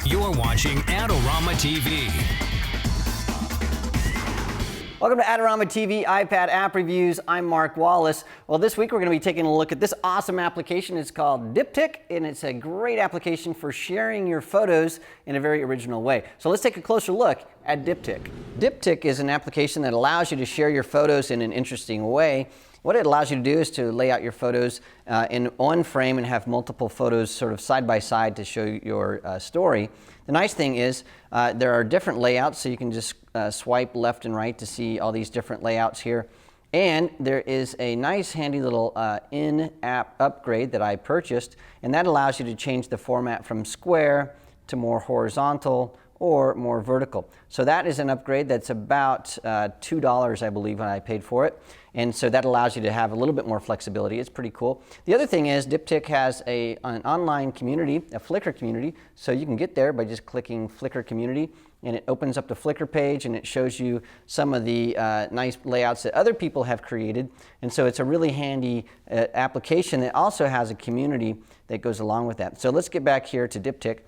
You're watching Adorama TV. Welcome to Adorama TV iPad app reviews. I'm Mark Wallace. Well, this week we're going to be taking a look at this awesome application. It's called DipTic, and it's a great application for sharing your photos in a very original way. So let's take a closer look at DipTic. DipTic is an application that allows you to share your photos in an interesting way. What it allows you to do is to lay out your photos in one frame and have multiple photos sort of side by side to show your story. The nice thing is there are different layouts, so you can just swipe left and right to see all these different layouts here. And there is a nice handy little in-app upgrade that I purchased, and that allows you to change the format from square to more horizontal or more vertical. So that is an upgrade that's about $2, I believe, when I paid for it. And so that allows you to have a little bit more flexibility. It's pretty cool. The other thing is DipTic has an online community, a Flickr community. So you can get there by just clicking Flickr community, and it opens up the Flickr page and it shows you some of the nice layouts that other people have created. And so it's a really handy application that also has a community that goes along with that. So let's get back here to DipTic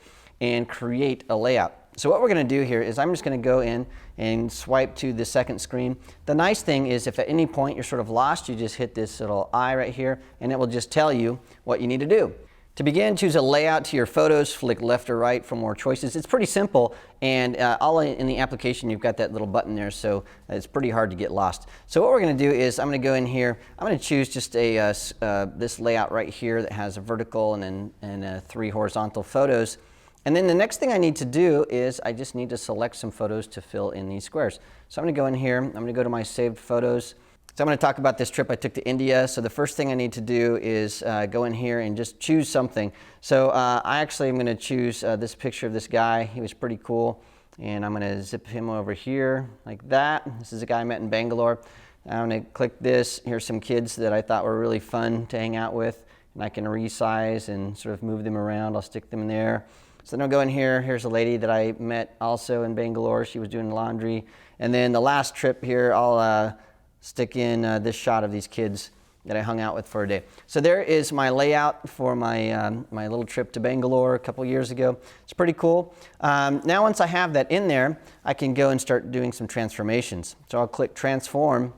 and create a layout. So what we're going to do here is I'm just going to go in and swipe to the second screen. The nice thing is if at any point you're sort of lost, you just hit this little eye right here and it will just tell you what you need to do. To begin, choose a layout to your photos, flick left or right for more choices. It's pretty simple, and all in the application you've got that little button there, so it's pretty hard to get lost. So what we're going to do is I'm going to go in here, I'm going to choose just this layout right here that has a vertical and 3 horizontal photos. And then the next thing I need to do is I just need to select some photos to fill in these squares. So I'm going to go in here, I'm going to go to my saved photos. So I'm going to talk about this trip I took to India. So the first thing I need to do is go in here and just choose something. So I actually am going to choose this picture of this guy. He was pretty cool. And I'm going to zip him over here like that. This is a guy I met in Bangalore. I'm going to click this. Here's some kids that I thought were really fun to hang out with. And I can resize and sort of move them around. I'll stick them in there. So then I'll go in here. Here's a lady that I met also in Bangalore. She was doing laundry. And then the last trip here, I'll stick in this shot of these kids that I hung out with for a day. So there is my layout for my, my little trip to Bangalore a couple years ago. It's pretty cool. Now once I have that in there, I can go and start doing some transformations. So I'll click transform.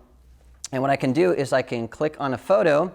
And what I can do is I can click on a photo,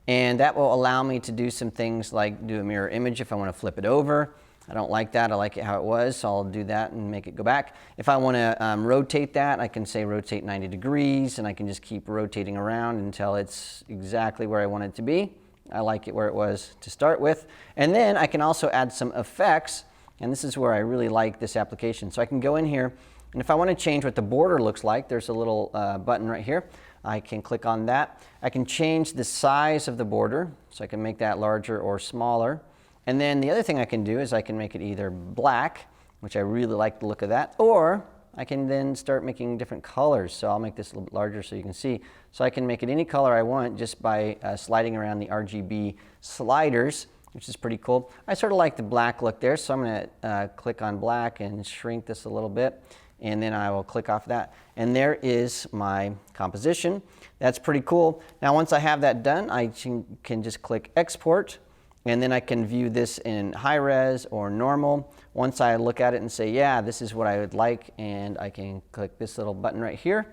and that will allow me to do some things like do a mirror image if I want to flip it over. I don't like that. I like it how it was, so I'll do that and make it go back. If I want to rotate that, I can say rotate 90 degrees, and I can just keep rotating around until it's exactly where I want it to be. I like it where it was to start with. And then I can also add some effects, and this is where I really like this application. So I can go in here, and if I want to change what the border looks like, there's a little button right here. I can click on that. I can change the size of the border, so I can make that larger or smaller. And then the other thing I can do is I can make it either black, which I really like the look of that, or I can then start making different colors. So I'll make this a little bit larger so you can see. So I can make it any color I want just by sliding around the RGB sliders, which is pretty cool. I sort of like the black look there, so I'm going to click on black and shrink this a little bit. And then I will click off that. And there is my composition. That's pretty cool. Now once I have that done, I can just click export. And then I can view this in high res or normal. Once I look at it and say, yeah, this is what I would like, and I can click this little button right here.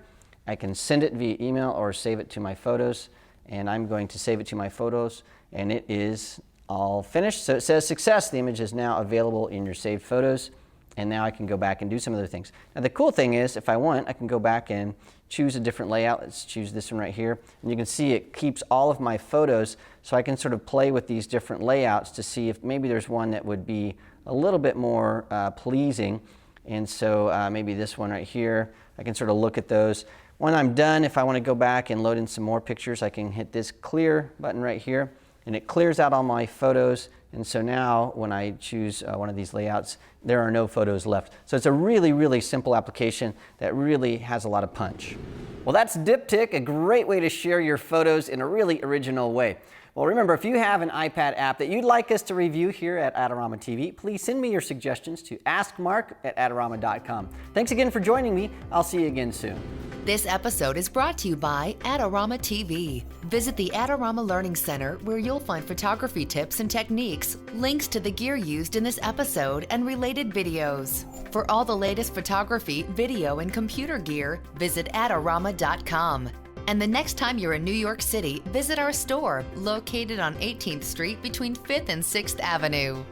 I can send it via email or save it to my photos. And I'm going to save it to my photos, and it is all finished. So it says success. The image is now available in your saved photos. And now I can go back and do some other things. Now the cool thing is, if I want, I can go back and choose a different layout. Let's choose this one right here. And you can see it keeps all of my photos, so I can sort of play with these different layouts to see if maybe there's one that would be a little bit more pleasing. And so maybe this one right here, I can sort of look at those. When I'm done, if I want to go back and load in some more pictures, I can hit this clear button right here, and it clears out all my photos. And so now when I choose one of these layouts, there are no photos left. So it's a really, really simple application that really has a lot of punch. Well, that's DipTic, a great way to share your photos in a really original way. Well, remember, if you have an iPad app that you'd like us to review here at Adorama TV, please send me your suggestions to AskMark@adorama.com. Thanks again for joining me. I'll see you again soon. This episode is brought to you by Adorama TV. Visit the Adorama Learning Center where you'll find photography tips and techniques, links to the gear used in this episode, and related videos. For all the latest photography, video, and computer gear, visit Adorama.com. And the next time you're in New York City, visit our store located on 18th Street between 5th and 6th Avenue.